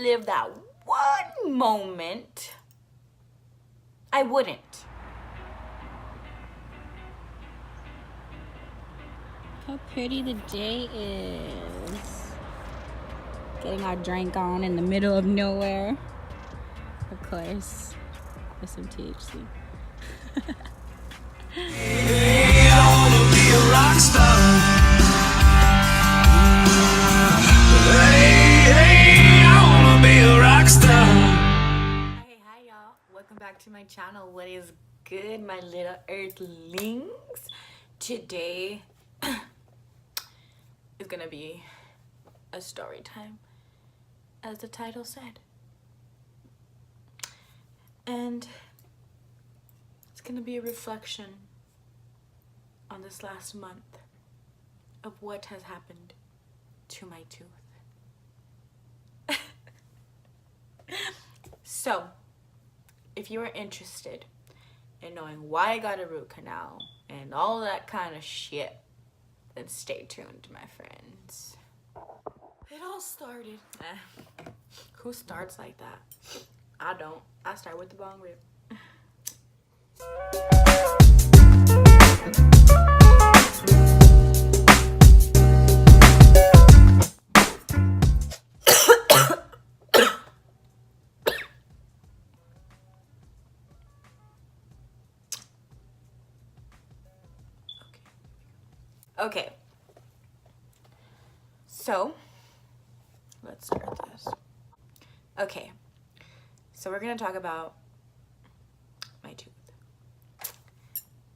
relive that one moment, I wouldn't. How pretty the day is. Getting our drink on in the middle of nowhere. Of course, with some THC. Hey, I wanna be a rock star. Hey, I wanna be a rock star. Hi y'all. Welcome back to my channel. What is good, my little earthlings? Today is gonna be a story time, as the title said. And it's gonna be a reflection on this last month of what has happened to my tooth. So, if you are interested in knowing why I got a root canal and all that kind of shit, then stay tuned, my friends. It all started. Who starts like that? I don't. I start with the bong rip. Okay. So, let's start this. Okay. So we're going to talk about my tooth.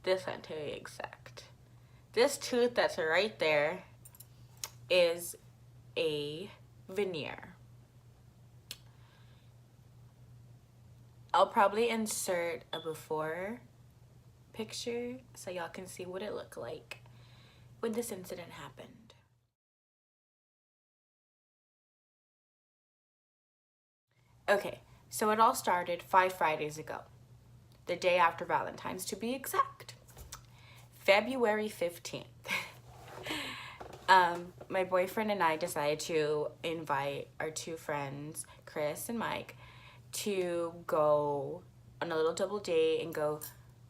This one to be exact. This tooth that's right there is a veneer. I'll probably insert a before picture so y'all can see what it looked like when this incident happened. Okay, so it all started 5 Fridays ago, the day after Valentine's to be exact, February 15th. My boyfriend and I decided to invite our two friends, Chris and Mike, to go on a little double date and go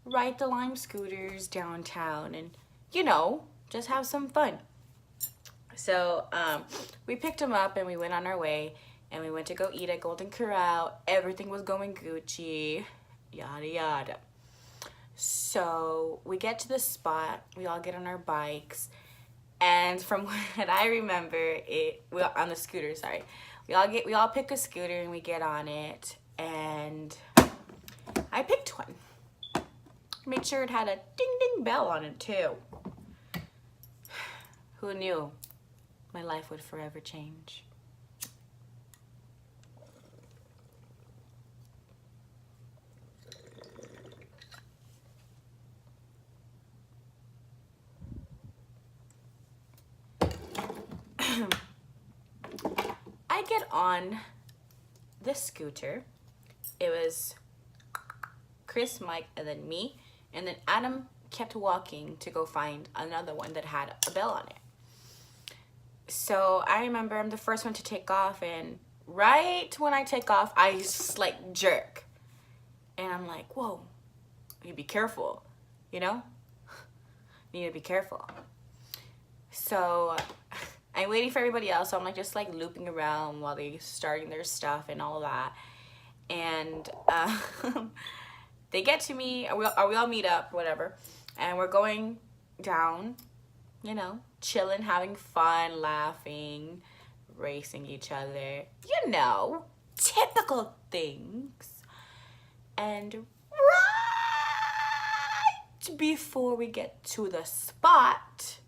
ride the Lime scooters downtown and, you know, just have some fun. So we picked them up and we went on our way and we went to go eat at Golden Corral. Everything was going Gucci, yada yada. So we get to the spot, we all get on our bikes, and from what I remember, on the scooter, sorry. We all pick a scooter and we get on it, and I picked one. Made sure it had a ding ding bell on it too. Who knew my life would forever change? I get on the scooter. It was Chris, Mike, and then me, and then Adam kept walking to go find another one that had a bell on it. So I remember I'm the first one to take off, and right when I take off, I just like jerk. And I'm like, whoa, you be careful, you know? You need to be careful. So I'm waiting for everybody else, so I'm like just like looping around while they starting their stuff and all of that. And they get to me, or we all meet up, whatever, and we're going down, you know, chilling, having fun, laughing, racing each other, you know, typical things. And right before we get to the spot,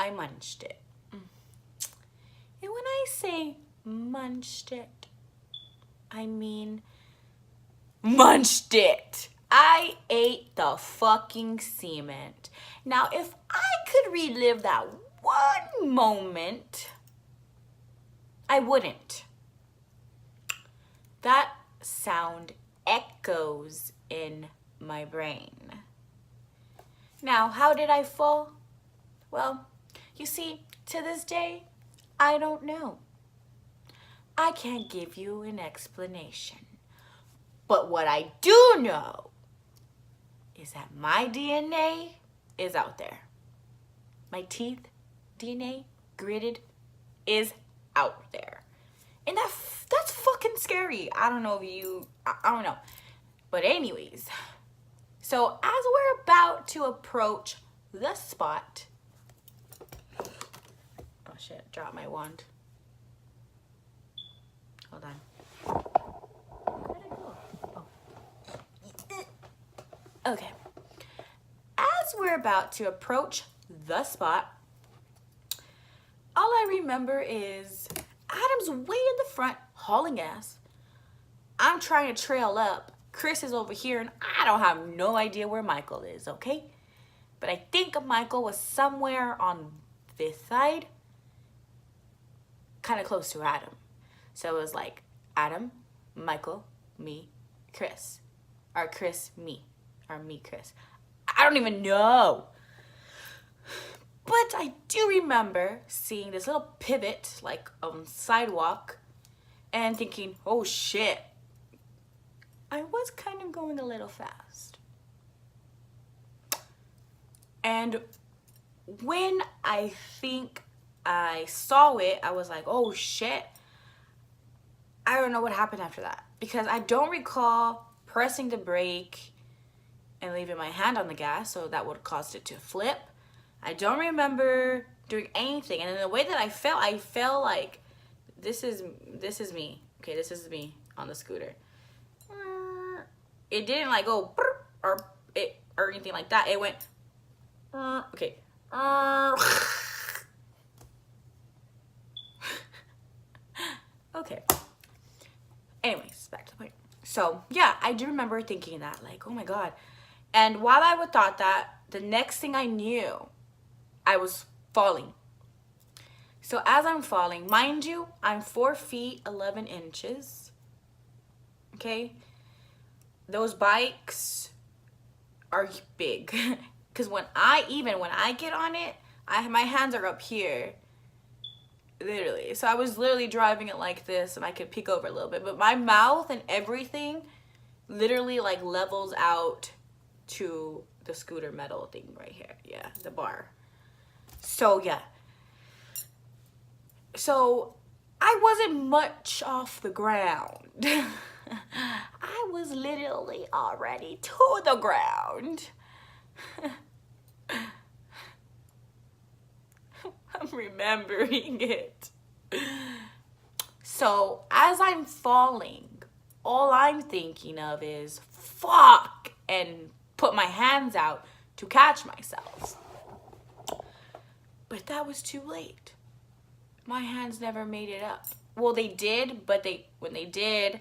I munched it. And when I say munched it, I mean munched it. I ate the fucking cement. Now, if I could relive that one moment, I wouldn't. That sound echoes in my brain. Now, how did I fall? Well, you see, to this day, I don't know. I can't give you an explanation. But what I do know is that my DNA is out there. My teeth DNA, gritted, is out there. And that's fucking scary. I don't know if you, I don't know. But anyways, so as we're about to approach the spot, oh shit, dropped my wand. Hold on. Where did it go? Oh. Okay. As we're about to approach the spot, all I remember is Adam's way in the front hauling ass. I'm trying to trail up. Chris is over here and I don't have no idea where Michael is, okay? But I think Michael was somewhere on this side, kind of close to Adam. So it was like Adam, Michael, me, Chris. Or Chris, me. Or me, Chris. I don't even know. But I do remember seeing this little pivot, like on sidewalk, and thinking, oh shit. I was kind of going a little fast. And when I think I saw it, I was like, oh shit. I don't know what happened after that. Because I don't recall pressing the brake and leaving my hand on the gas, so that would have caused it to flip. I don't remember doing anything. And in the way that I felt like this is me. Okay, this is me on the scooter. It didn't like go or anything like that. It went okay. Okay. Anyways, back to the point. So yeah, I do remember thinking that, like, oh my god. And while I would thought that, the next thing I knew, I was falling. So as I'm falling, mind you, I'm 4 feet 11 inches. Okay, those bikes are big, because when I get on it, my hands are up here, literally. So I was literally driving it like this, and I could peek over a little bit, but my mouth and everything literally like levels out to the scooter metal thing right here. Yeah, the bar. So yeah. So I wasn't much off the ground. I was literally already to the ground. I'm remembering it. So as I'm falling, all I'm thinking of is fuck, and put my hands out to catch myself. But that was too late. My hands never made it up. Well, they did, but when they did,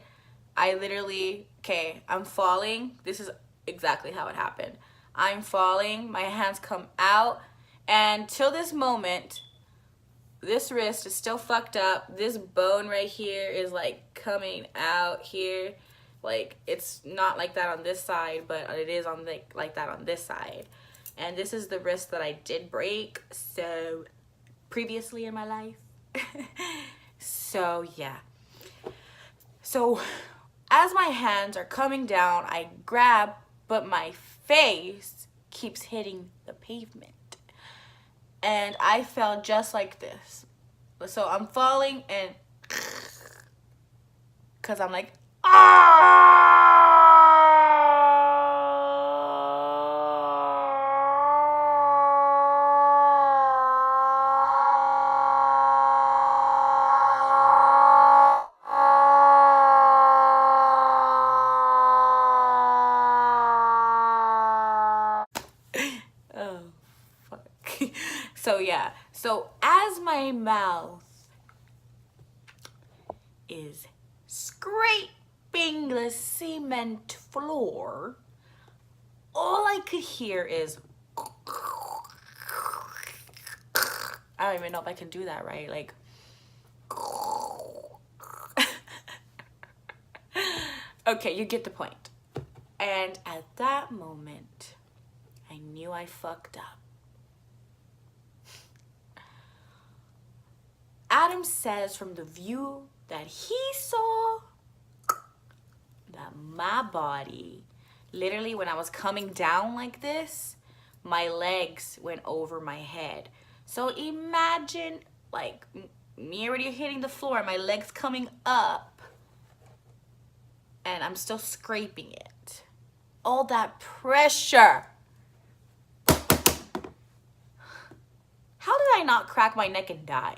I literally, okay, I'm falling. This is exactly how it happened. I'm falling, my hands come out, and till this moment, this wrist is still fucked up. This bone right here is like coming out here. Like, it's not like that on this side, but it is on like that on this side. And this is the wrist that I did break, so previously in my life. So yeah. So as my hands are coming down, I grab, but my face keeps hitting the pavement. And I fell just like this. So I'm falling and because I'm like, oh, fuck. So yeah, so as my mouth is scraping the cement floor, all I could hear is, I don't even know if I can do that right, like, okay, you get the point. And at that moment, I knew I fucked up. Adam says from the view that he saw, that my body, literally when I was coming down like this, my legs went over my head. So imagine like me already hitting the floor, my legs coming up, and I'm still scraping it. All that pressure. How did I not crack my neck and die?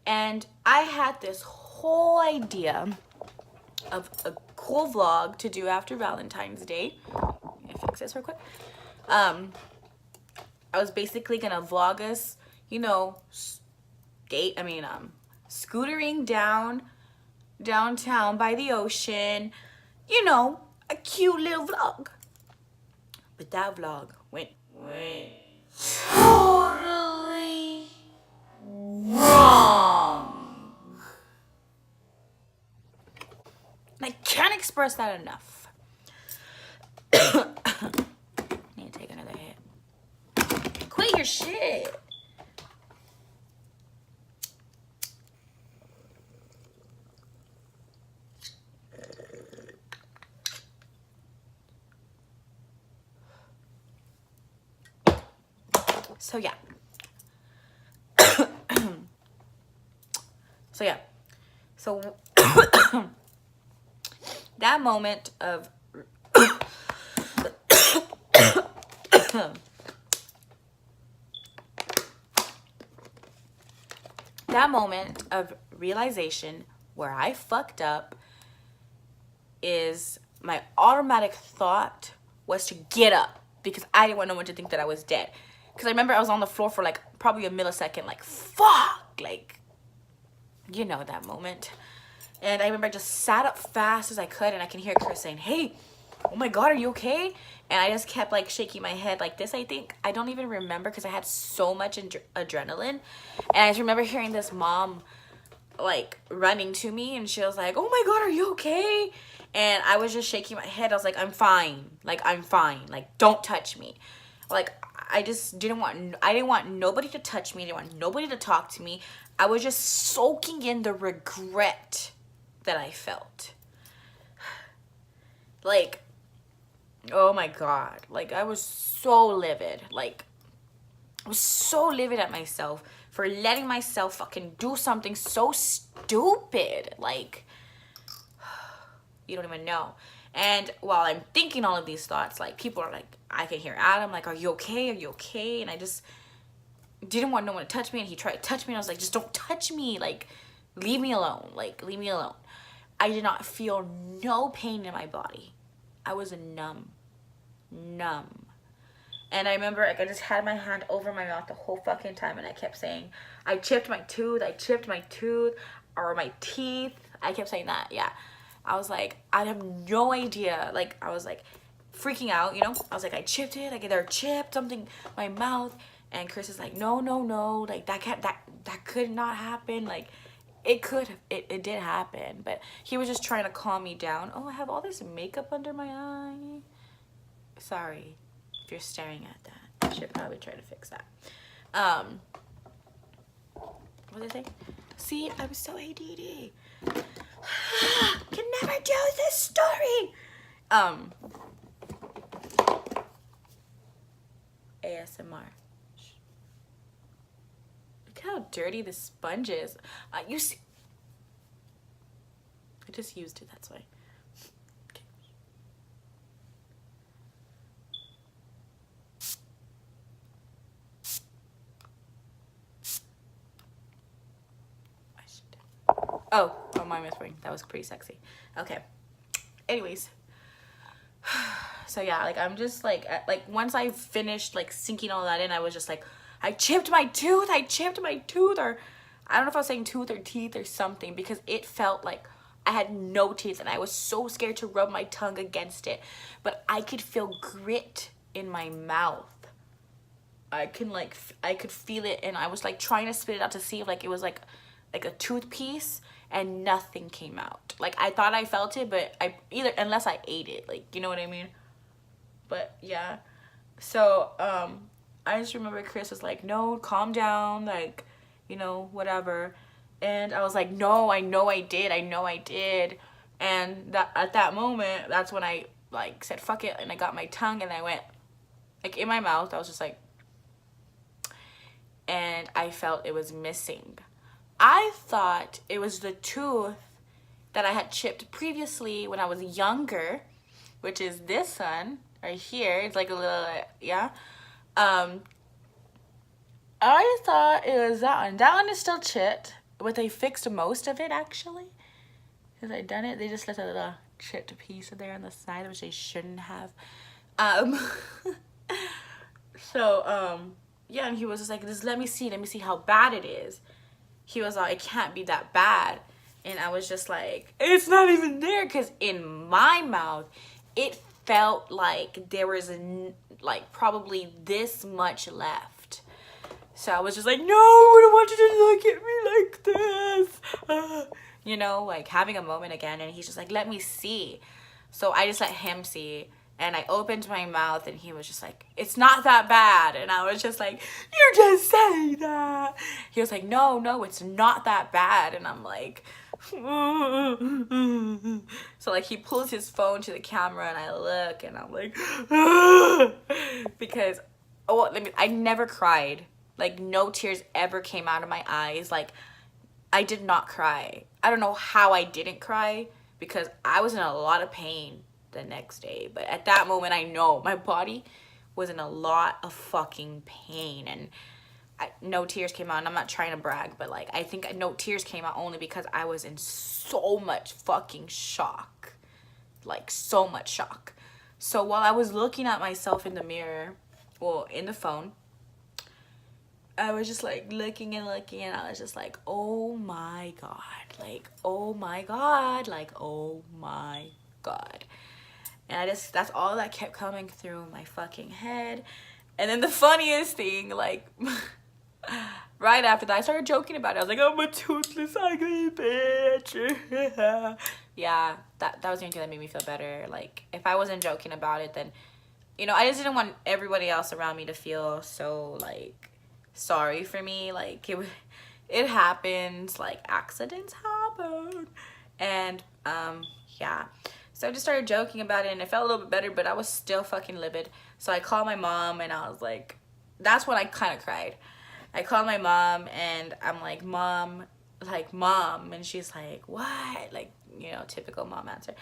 And I had this whole idea of a cool vlog to do after Valentine's Day. Let me fix this real quick. I was basically gonna vlog us, you know, scootering downtown by the ocean, you know, a cute little vlog. But that vlog went totally wrong. I can't express that enough. Need to take another hit. Quit your shit. So yeah. So that moment of that moment of realization where I fucked up is my automatic thought was to get up because I didn't want no one to think that I was dead. Because I remember I was on the floor for like probably a millisecond, like fuck, like, you know, that moment. And I remember I just sat up fast as I could, and I can hear Chris saying, hey, oh my God, are you okay? And I just kept like shaking my head like this, I think. I don't even remember because I had so much adrenaline. And I just remember hearing this mom like running to me, and she was like, oh my God, are you okay? And I was just shaking my head. I was like, I'm fine. Like, I'm fine. Like, don't touch me. Like, I didn't want nobody to touch me. I didn't want nobody to talk to me. I was just soaking in the regret that I felt. Like, oh my God. Like, I was so livid. Like, I was so livid at myself for letting myself fucking do something so stupid. Like, you don't even know. And while I'm thinking all of these thoughts, like, people are like, I can hear Adam, like, are you okay? Are you okay? And I just didn't want no one to touch me. And he tried to touch me. And I was like, just don't touch me. Like, leave me alone. Like, leave me alone. I did not feel no pain in my body. I was numb. And I remember, like, I just had my hand over my mouth the whole fucking time. And I kept saying, I chipped my tooth, or my teeth. I kept saying that, yeah. I was like, I have no idea. Like, I was like freaking out, you know? I was like, I chipped it. Like, there chipped something my mouth. And Chris is like, no. Like, that could not happen. Like, it could have. It did happen. But he was just trying to calm me down. Oh, I have all this makeup under my eye. Sorry if you're staring at that. I should probably try to fix that. What did I say? See, I was so ADD. Can never do this story. ASMR. Look how dirty the sponge is. You see, I just used it, that's why. Okay. Oh, my whispering. That was pretty sexy. Okay. Anyways. So yeah, like, I'm just like once I finished like sinking all that in, I was just like, I chipped my tooth, or I don't know if I was saying tooth or teeth or something, because it felt like I had no teeth and I was so scared to rub my tongue against it. But I could feel grit in my mouth. I could feel it, and I was like trying to spit it out to see if like it was like a tooth piece, and nothing came out. Like, I thought I felt it, but unless I ate it, like, you know what I mean? But yeah, So I just remember Chris was like, no, calm down, like, you know, whatever. And I was like, no, I know I did, and that at that moment, that's when I like said fuck it, and I got my tongue and I went like in my mouth. I was just like, and I felt it was missing. I thought it was the tooth that I had chipped previously when I was younger, which is this one right here. It's like a little, yeah. I thought it was that one. That one is still chipped, but they fixed most of it actually. Because I done it, they just left a little chipped piece of there on the side, which they shouldn't have. Yeah, and he was just like, just let me see how bad it is. He was like, it can't be that bad. And I was just like, it's not even there, because in my mouth, it felt like there was like probably this much left. So I was just like, no, I don't want you to look at me like this. You know, like having a moment again. And he's just like, let me see. So I just let him see. And I opened my mouth and he was just like, it's not that bad. And I was just like, you just say that. He was like, no, it's not that bad. And I'm like, so like he pulls his phone to the camera and I look and I'm like, because, I never cried. Like no tears ever came out of my eyes. Like I did not cry. I don't know how I didn't cry, because I was in a lot of pain the next day. But at that moment, I know my body was in a lot of fucking pain, and no tears came out. And I'm not trying to brag, but like I think no tears came out only because I was in so much fucking shock. Like so much shock. So while I was looking at myself in the mirror, well, in the phone, I was just like looking and I was just like, oh my god, like oh my god, like oh my god. And that's all that kept coming through my fucking head. And then the funniest thing, like right after that, I started joking about it. I was like, I'm a toothless ugly bitch. Yeah, that was the only thing that made me feel better. Like if I wasn't joking about it, then, you know, I just didn't want everybody else around me to feel so like sorry for me. Like it happens, like accidents happen. And yeah, so I just started joking about it and it felt a little bit better, but I was still fucking livid. So I called my mom and I was like, that's when I kind of cried. I called my mom and I'm like, mom, and she's like, what? Like, you know, typical mom answer.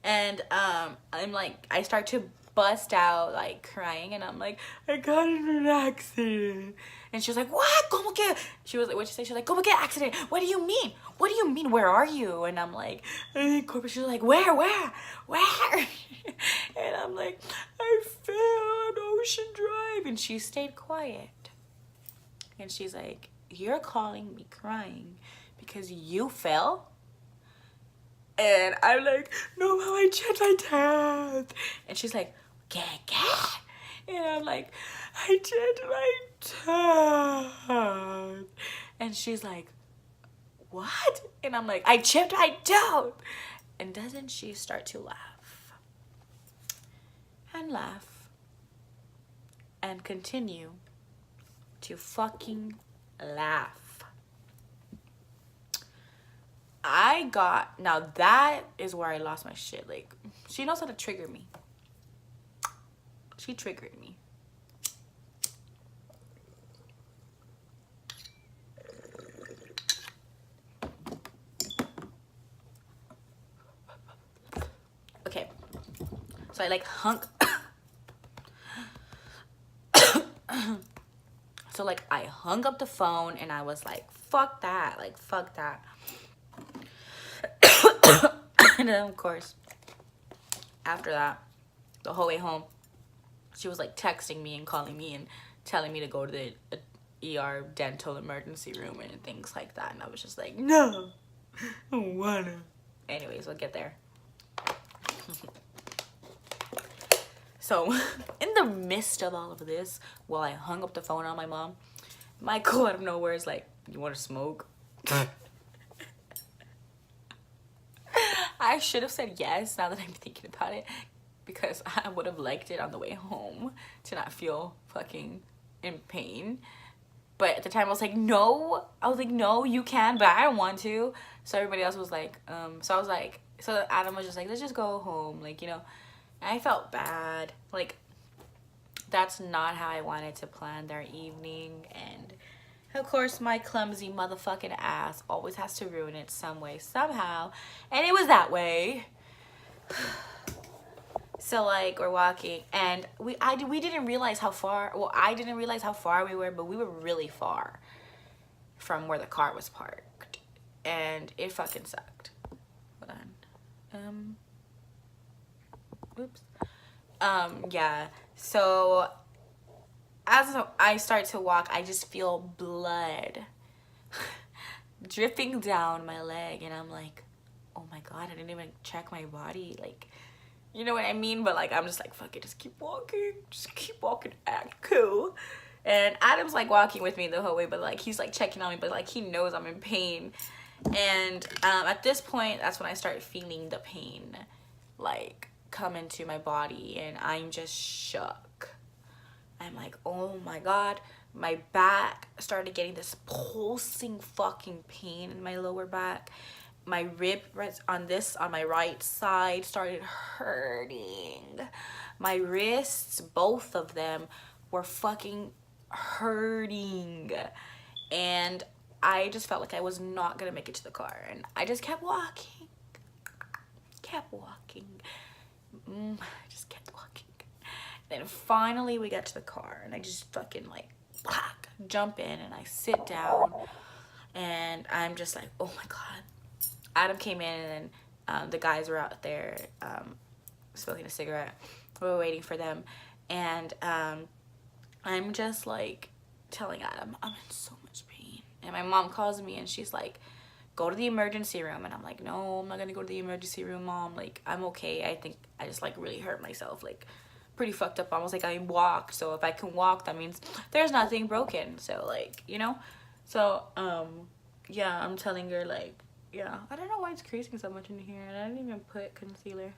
And I'm like, I start to bust out like crying and I'm like, I got in an accident. And she was like, what? Como que? She was like, what'd you say? She was like, como que accident? What do you mean? What do you mean? Where are you? And I'm like, she was like, where? And I'm like, I fell on Ocean Drive. And she stayed quiet. And she's like, you're calling me crying because you fell? And I'm like, no, Mom, I chipped my tooth. And she's like, get. And I'm like, I chipped my tooth. And she's like, what? And I'm like, I chipped my tooth. And doesn't she start to laugh? And laugh. And continue to fucking laugh. Now that is where I lost my shit. Like, she knows how to trigger me. She triggered me. Okay. So I like hung. So like I hung up the phone and I was like, fuck that. Like, fuck that. And then of course, after that, the whole way home, she was like texting me and calling me and telling me to go to the ER dental emergency room and things like that. And I was just like, no, I don't wanna. Anyways, we'll get there. So in the midst of all of this, while I hung up the phone on my mom, Michael out of nowhere is like, you want to smoke? I should have said yes now that I'm thinking about it. because I would have liked it on the way home to not feel fucking in pain. But at the time I was like, no. I was like, no, you can, but I don't want to. So everybody else was like, so I was like, so Adam was just like, let's just go home. Like, you know, and I felt bad. Like, that's not how I wanted to plan their evening. And of course, my clumsy motherfucking ass always has to ruin it some way, somehow. And it was that way. So like we're walking and we didn't realize how far, well, I didn't realize how far we were, but we were really far from where the car was parked, and it fucking sucked. Hold on. Oops. Yeah. So as I start to walk, I just feel blood dripping down my leg, and I'm like, oh my god, I didn't even check my body, like, you know what I mean? But like, I'm just like, fuck it, just keep walking, act cool. And Adam's like walking with me the whole way, but like he's like checking on me, but like he knows I'm in pain. And at this point, that's when I start feeling the pain like come into my body, and I'm just shook. I'm like, oh my god. My back started getting this pulsing fucking pain in my lower back. My rib on my right side started hurting. My wrists, both of them, were fucking hurting. And I just felt like I was not gonna make it to the car. And I just kept walking. I just kept walking. Then finally we got to the car, and I just fucking like jump in, and I sit down, and I'm just like, oh my god. Adam came in, and then the guys were out there smoking a cigarette. We were waiting for them, and I'm just like telling Adam, I'm in so much pain. And my mom calls me, and she's like, go to the emergency room. And I'm like, no, I'm not gonna go to the emergency room, Mom. Like, I'm okay. I think I just like really hurt myself, like pretty fucked up. Almost like I walked, so if I can walk, that means there's nothing broken. So like, you know. So yeah, I'm telling her like, yeah, I don't know why it's creasing so much in here, and I didn't even put concealer.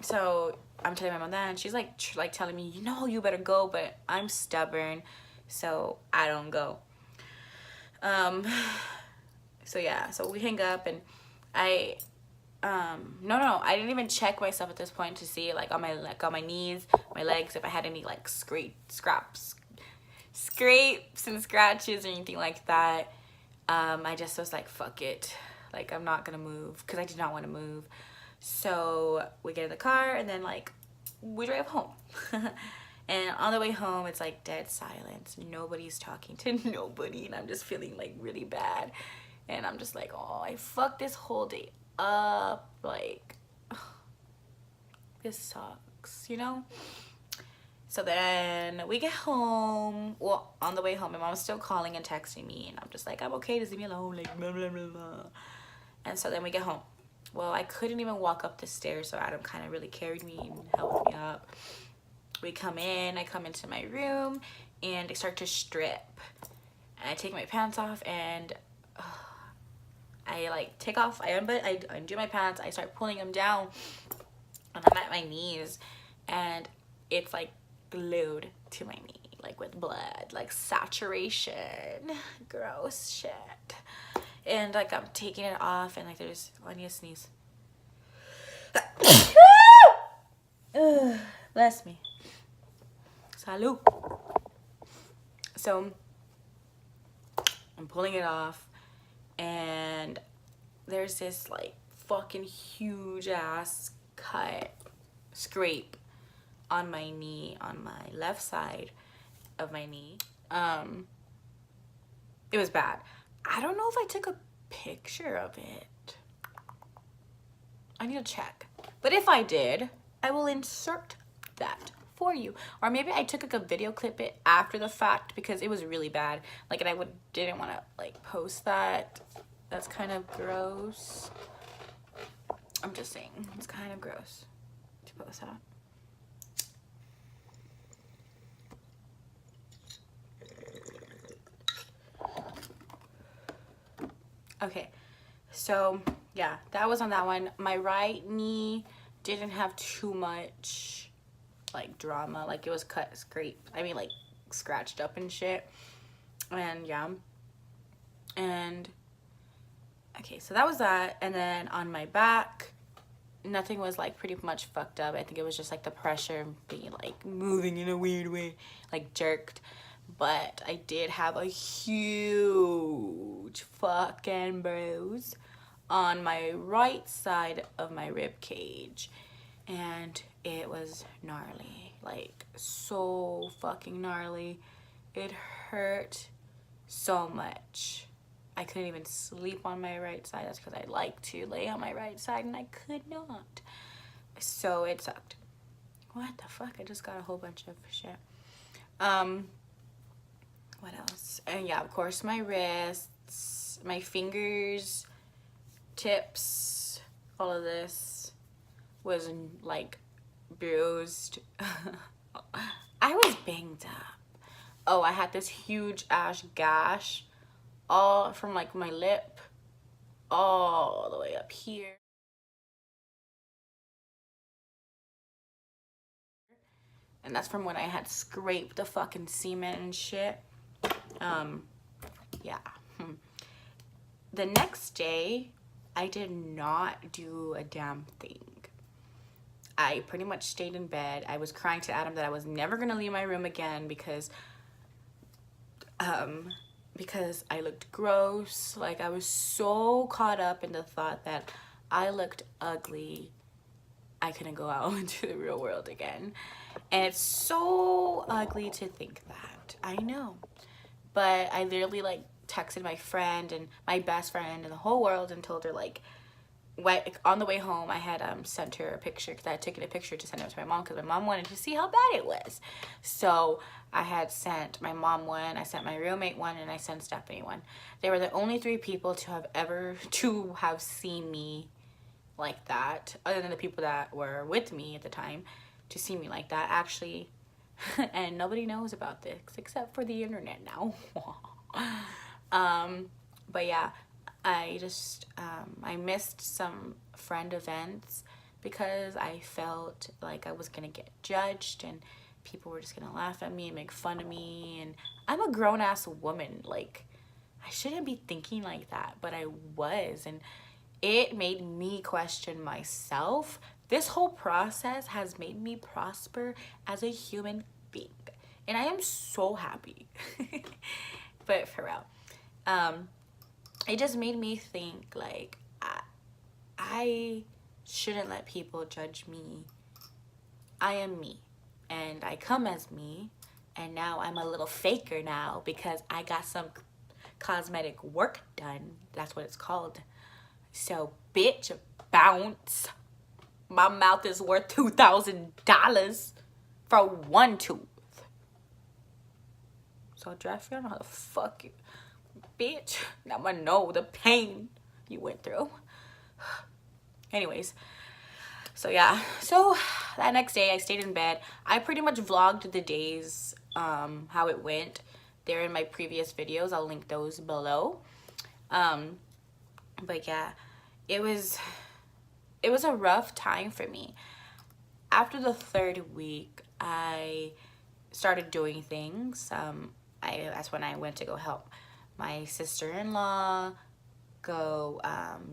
So I'm telling my mom that, and she's like telling me, you know, you better go, but I'm stubborn, so I don't go. So yeah, so we hang up, and I I didn't even check myself at this point to see like on my knees, my legs, if I had any like scrapes and scratches or anything like that. I just was like, fuck it, like I'm not gonna move, because I did not want to move. So we get in the car, and then like we drive home. And on the way home, it's like dead silence. Nobody's talking to nobody, and I'm just feeling like really bad. And I'm just like, oh, I fucked this whole day up. Like, this sucks, you know? So then we get home. Well, on the way home, my mom's still calling and texting me, and I'm just like, I'm okay, just leave me alone, like blah blah blah blah. And so then we get home. Well, I couldn't even walk up the stairs, so Adam kind of really carried me and helped me up. We come in, I come into my room, and I start to strip. And I take my pants off, and I like take off, I undo my pants, I start pulling them down, and I'm at my knees, and it's like glued to my knee, like with blood, like saturation, gross shit. And like I'm taking it off, and like I need to sneeze. Bless me. Salud. So I'm pulling it off, and there's this like fucking huge ass scrape on my knee, on my left side of my knee. It was bad. I don't know if I took a picture of it. I need to check. But if I did, I will insert that for you. Or maybe I took like a video clip it after the fact, because it was really bad. Like, and I didn't want to like post that. That's kind of gross. I'm just saying, it's kind of gross to post that. Okay, so yeah, that was on that one. My right knee, didn't have too much like drama. Like it was cut, scraped, I mean like scratched up and shit. And yeah, and okay, so that was that. And then on my back, nothing was like pretty much fucked up. I think it was just like the pressure being like moving in a weird way, like jerked. But I did have a huge fucking bruise on my right side of my rib cage, and it was gnarly, like so fucking gnarly. It hurt so much. I couldn't even sleep on my right side. That's because I like to lay on my right side and I could not. So it sucked. What the fuck? I just got a whole bunch of shit. What else? And yeah, of course, my wrists, my fingers, tips, all of this was like bruised. I was banged up. Oh, I had this huge ass gash all from like my lip all the way up here. And that's from when I had scraped the fucking cement and shit. Yeah. The next day, I did not do a damn thing. I pretty much stayed in bed. I was crying to Adam that I was never gonna leave my room again because I looked gross. Like I was so caught up in the thought that I looked ugly, I couldn't go out into the real world again. And it's so ugly to think that, I know. But I literally like texted my friend and my best friend in the whole world and told her like, on the way home I had sent her a picture because I had taken a picture to send it to my mom because my mom wanted to see how bad it was. So I had sent my mom one, I sent my roommate one, and I sent Stephanie one. They were the only 3 people to have seen me like that, other than the people that were with me at the time, to see me like that actually. And nobody knows about this except for the internet now. But yeah, I just I missed some friend events because I felt like I was gonna get judged and people were just gonna laugh at me and make fun of me. And I'm a grown-ass woman, like I shouldn't be thinking like that, but I was, and it made me question myself. This whole process has made me prosper as a human being, and I am so happy. But for real, it just made me think like I shouldn't let people judge me. I am me, and I come as me, and now I'm a little faker now because I got some cosmetic work done. That's what it's called. So bitch, bounce. My mouth is worth $2,000 for one tooth. So Jeff, you don't know how to fuck you. Bitch, now I know the pain you went through. Anyways, so yeah, so that next day I stayed in bed. I pretty much vlogged the days, how it went. They're in my previous videos. I'll link those below. But yeah, it was a rough time for me. After the 3rd week, I started doing things. That's when I went to go help my sister-in-law, go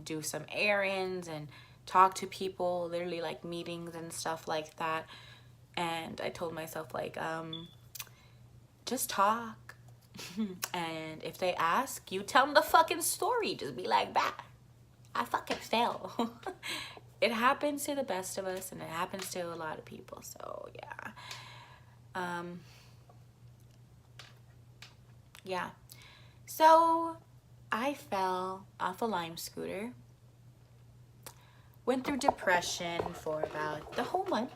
do some errands and talk to people, literally like meetings and stuff like that. And I told myself like, just talk. And if they ask, you tell them the fucking story. Just be like, bah, I fucking fell. It happens to the best of us, and it happens to a lot of people. So yeah. Yeah. So I fell off a Lime scooter. Went through depression for about the whole month.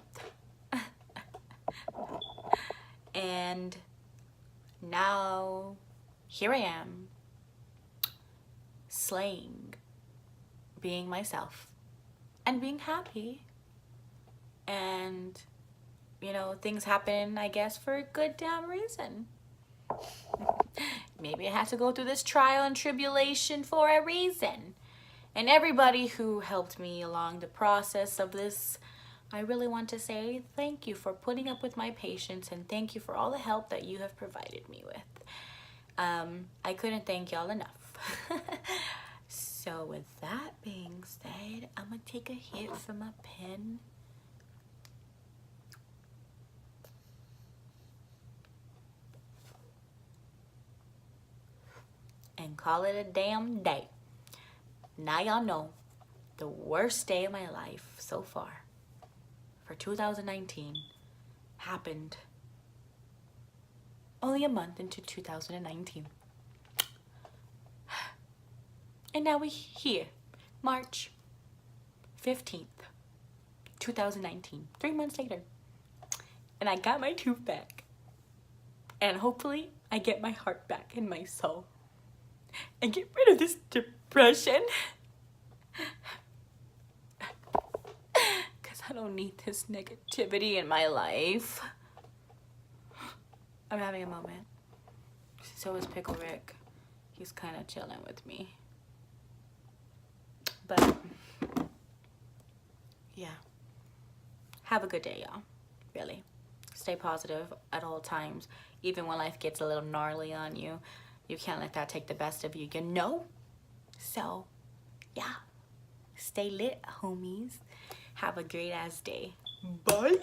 And now here I am, slaying, being myself and being happy. And you know, things happen, I guess, for a good damn reason. Maybe I had to go through this trial and tribulation for a reason. And everybody who helped me along the process of this I really want to say thank you for putting up with my patience, and thank you for all the help that you have provided me with. I couldn't thank y'all enough. So with that being said, I'm gonna take a hit from my pen. And call it a damn day. Now y'all know the worst day of my life so far for 2019 happened only a month into 2019. And now we here, March 15th, 2019, 3 months later. And I got my tooth back. And hopefully I get my heart back and my soul. And get rid of this depression. Because I don't need this negativity in my life. I'm having a moment. So is Pickle Rick. He's kind of chilling with me. But, yeah. Have a good day, y'all. Really. Stay positive at all times. Even when life gets a little gnarly on you. You can't let that take the best of you, you know? So, yeah. Stay lit, homies. Have a great ass day. Bye.